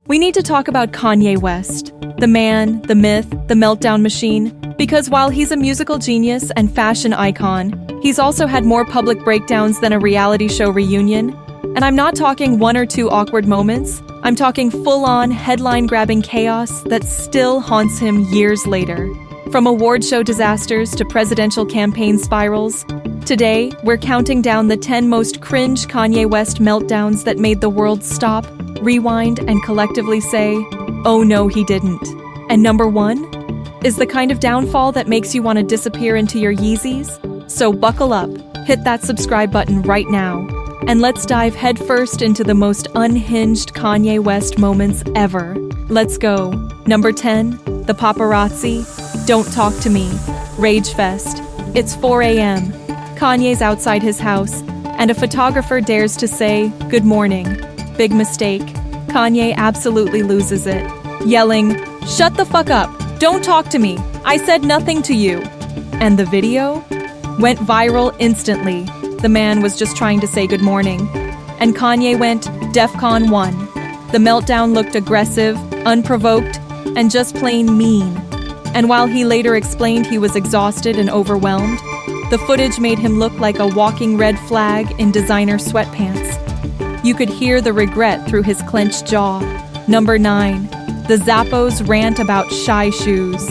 We need to talk about Kanye West, the man, the myth, the meltdown machine, because while he's a musical genius and fashion icon, he's also had more public breakdowns than a reality show reunion. And I'm not talking one or two awkward moments, I'm talking full-on, headline-grabbing chaos that still haunts him years later. From award show disasters to presidential campaign spirals, today we're counting down the 10 most cringe Kanye West meltdowns that made the world stop, rewind, and collectively say, "Oh no, he didn't." And number 1 is the kind of downfall that makes you want to disappear into your Yeezys. So buckle up, hit that subscribe button right now, and let's dive headfirst into the most unhinged Kanye West moments ever. Let's go. Number 10, the paparazzi. Don't talk to me. Rage fest. It's 4 a.m. Kanye's outside his house, and a photographer dares to say, "Good morning." Big mistake. Kanye absolutely loses it, yelling, "Shut the fuck up! Don't talk to me! I said nothing to you!" And the video went viral instantly. The man was just trying to say good morning. And Kanye went DEFCON 1. The meltdown looked aggressive, unprovoked, and just plain mean. And while he later explained he was exhausted and overwhelmed, the footage made him look like a walking red flag in designer sweatpants. You could hear the regret through his clenched jaw. Number 9, the Zappos rant about shy shoes.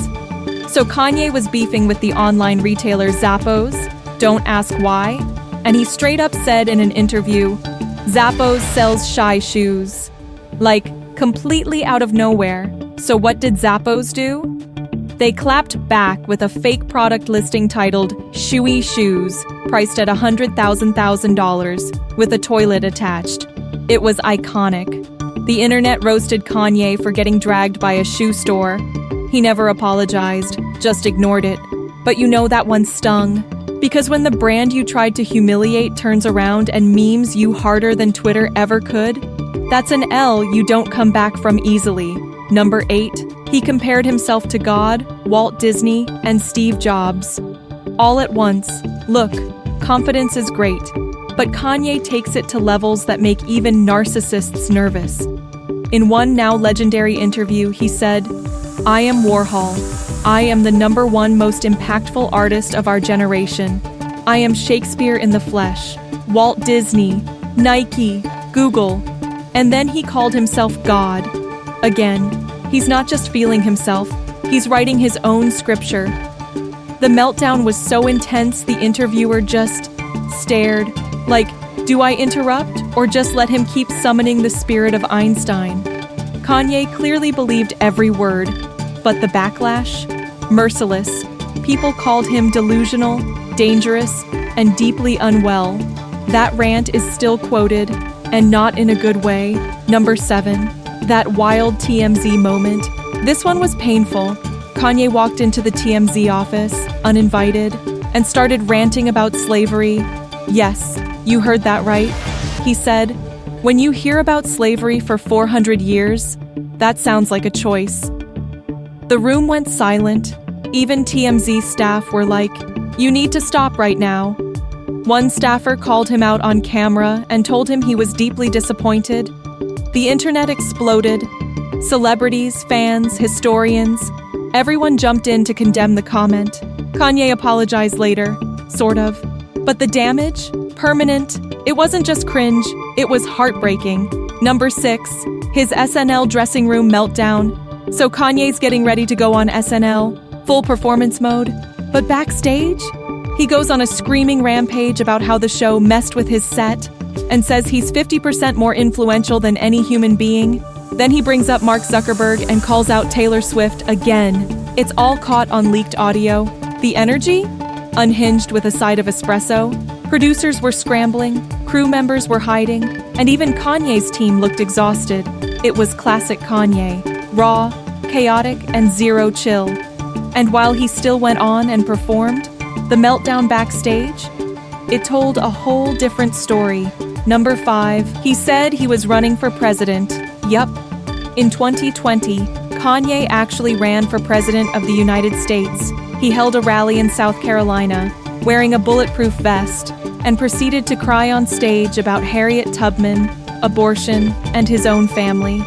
So Kanye was beefing with the online retailer Zappos, don't ask why, and he straight up said in an interview, "Zappos sells shy shoes." Like, completely out of nowhere. So what did Zappos do? They clapped back with a fake product listing titled "Shoey Shoes," priced at $100,000 with a toilet attached. It was iconic. The internet roasted Kanye for getting dragged by a shoe store. He never apologized, just ignored it. But you know that one stung. Because when the brand you tried to humiliate turns around and memes you harder than Twitter ever could, that's an L you don't come back from easily. Number 8, he compared himself to God, Walt Disney, and Steve Jobs. All at once. Look, confidence is great, but Kanye takes it to levels that make even narcissists nervous. In one now legendary interview, he said, "I am Warhol. I am the number 1 most impactful artist of our generation. I am Shakespeare in the flesh. Walt Disney, Nike, Google." And then he called himself God. Again, he's not just feeling himself, he's writing his own scripture. The meltdown was so intense the interviewer just stared, like, do I interrupt or just let him keep summoning the spirit of Einstein? Kanye clearly believed every word, but the backlash? Merciless. People called him delusional, dangerous, and deeply unwell. That rant is still quoted, and not in a good way. Number 7, that wild TMZ moment. This one was painful. Kanye walked into the TMZ office, uninvited, and started ranting about slavery. Yes, you heard that right. He said, "When you hear about slavery for 400 years, that sounds like a choice." The room went silent. Even TMZ staff were like, "You need to stop right now." One staffer called him out on camera and told him he was deeply disappointed. The internet exploded. Celebrities, fans, historians, everyone jumped in to condemn the comment. Kanye apologized later, sort of. But the damage? Permanent. It wasn't just cringe, it was heartbreaking. Number 6, his SNL dressing room meltdown. So Kanye's getting ready to go on SNL, full performance mode. But backstage, he goes on a screaming rampage about how the show messed with his set and says he's 50% more influential than any human being. Then he brings up Mark Zuckerberg and calls out Taylor Swift again. It's all caught on leaked audio. The energy? Unhinged with a side of espresso. Producers were scrambling, crew members were hiding, and even Kanye's team looked exhausted. It was classic Kanye. Raw, chaotic, and zero chill. And while he still went on and performed, the meltdown backstage? It told a whole different story. Number 5, he said he was running for president. Yup. In 2020, Kanye actually ran for president of the United States. He held a rally in South Carolina, wearing a bulletproof vest, and proceeded to cry on stage about Harriet Tubman, abortion, and his own family.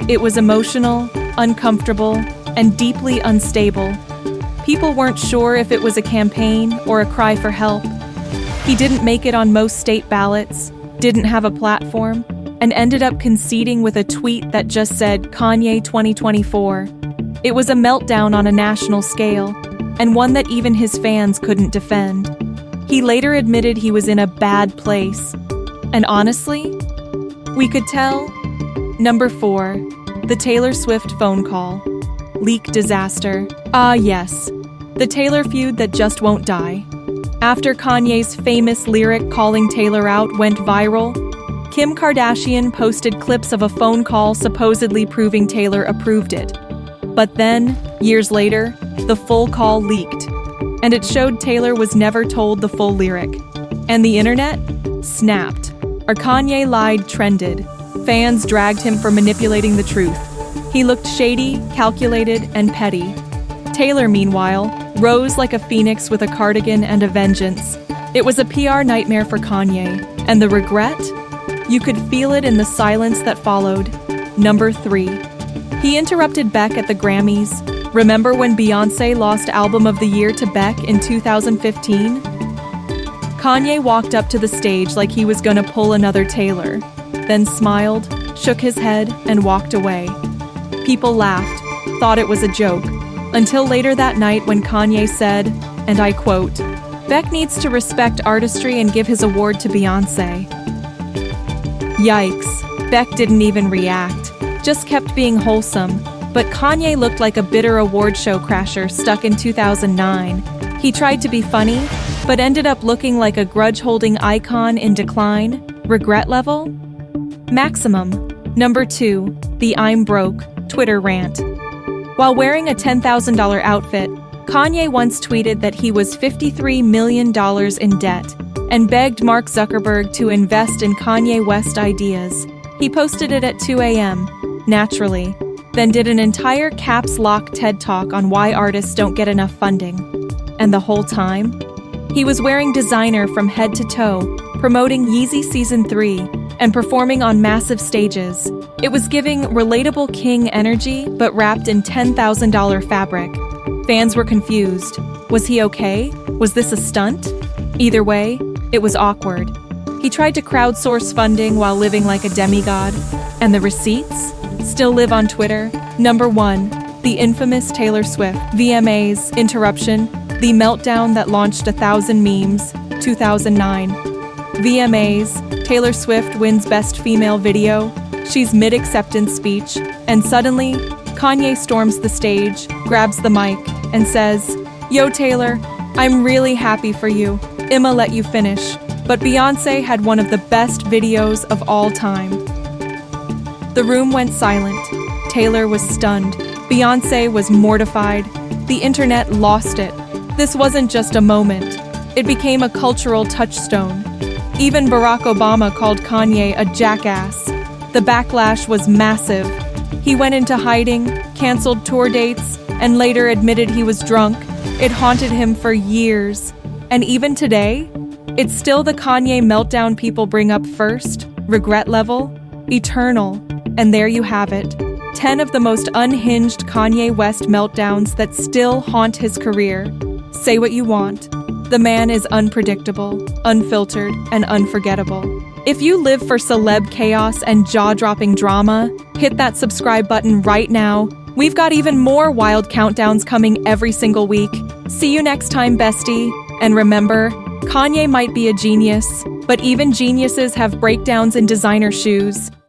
It was emotional, uncomfortable, and deeply unstable. People weren't sure if it was a campaign or a cry for help. He didn't make it on most state ballots, didn't have a platform, and ended up conceding with a tweet that just said Kanye 2024. It was a meltdown on a national scale, and one that even his fans couldn't defend. He later admitted he was in a bad place. And honestly, we could tell. Number 4. The Taylor Swift phone call. Leak disaster. Ah, yes. The Taylor feud that just won't die. After Kanye's famous lyric calling Taylor out went viral, Kim Kardashian posted clips of a phone call supposedly proving Taylor approved it. But then, years later, the full call leaked, and it showed Taylor was never told the full lyric. And the internet snapped. Our Kanye lied trended. Fans dragged him for manipulating the truth. He looked shady, calculated, and petty. Taylor, meanwhile, rose like a phoenix with a cardigan and a vengeance. It was a PR nightmare for Kanye, and the regret? You could feel it in the silence that followed. Number 3. He interrupted Beck at the Grammys. Remember when Beyoncé lost Album of the Year to Beck in 2015? Kanye walked up to the stage like he was gonna pull another Taylor, then smiled, shook his head, and walked away. People laughed, thought it was a joke, until later that night when Kanye said, and I quote, "Beck needs to respect artistry and give his award to Beyoncé." Yikes, Beck didn't even react, just kept being wholesome, but Kanye looked like a bitter award show crasher stuck in 2009. He tried to be funny, but ended up looking like a grudge-holding icon in decline. Regret level? Maximum. Number 2. The I'm broke Twitter rant. While wearing a $10,000 outfit, Kanye once tweeted that he was $53 million in debt and begged Mark Zuckerberg to invest in Kanye West ideas. He posted it at 2 a.m., naturally, then did an entire caps lock TED Talk on why artists don't get enough funding. And the whole time, he was wearing designer from head to toe, promoting Yeezy Season 3, and performing on massive stages. It was giving relatable king energy, but wrapped in $10,000 fabric. Fans were confused. Was he okay? Was this a stunt? Either way, it was awkward. He tried to crowdsource funding while living like a demigod. And the receipts? Still live on Twitter. Number 1. The infamous Taylor Swift VMAs interruption, the meltdown that launched 1,000 memes, 2009. VMAs, Taylor Swift wins Best Female Video. She's mid-acceptance speech, and suddenly, Kanye storms the stage, grabs the mic, and says, "Yo, Taylor, I'm really happy for you. I'ma let you finish." But Beyoncé had one of the best videos of all time. The room went silent. Taylor was stunned. Beyoncé was mortified. The internet lost it. This wasn't just a moment. It became a cultural touchstone. Even Barack Obama called Kanye a jackass. The backlash was massive. He went into hiding, canceled tour dates, and later admitted he was drunk. It haunted him for years. And even today, it's still the Kanye meltdown people bring up first. Regret level? Eternal. And there you have it. 10 of the most unhinged Kanye West meltdowns that still haunt his career. Say what you want. The man is unpredictable, unfiltered, and unforgettable. If you live for celeb chaos and jaw-dropping drama, hit that subscribe button right now. We've got even more wild countdowns coming every single week. See you next time, bestie. And remember, Kanye might be a genius, but even geniuses have breakdowns in designer shoes.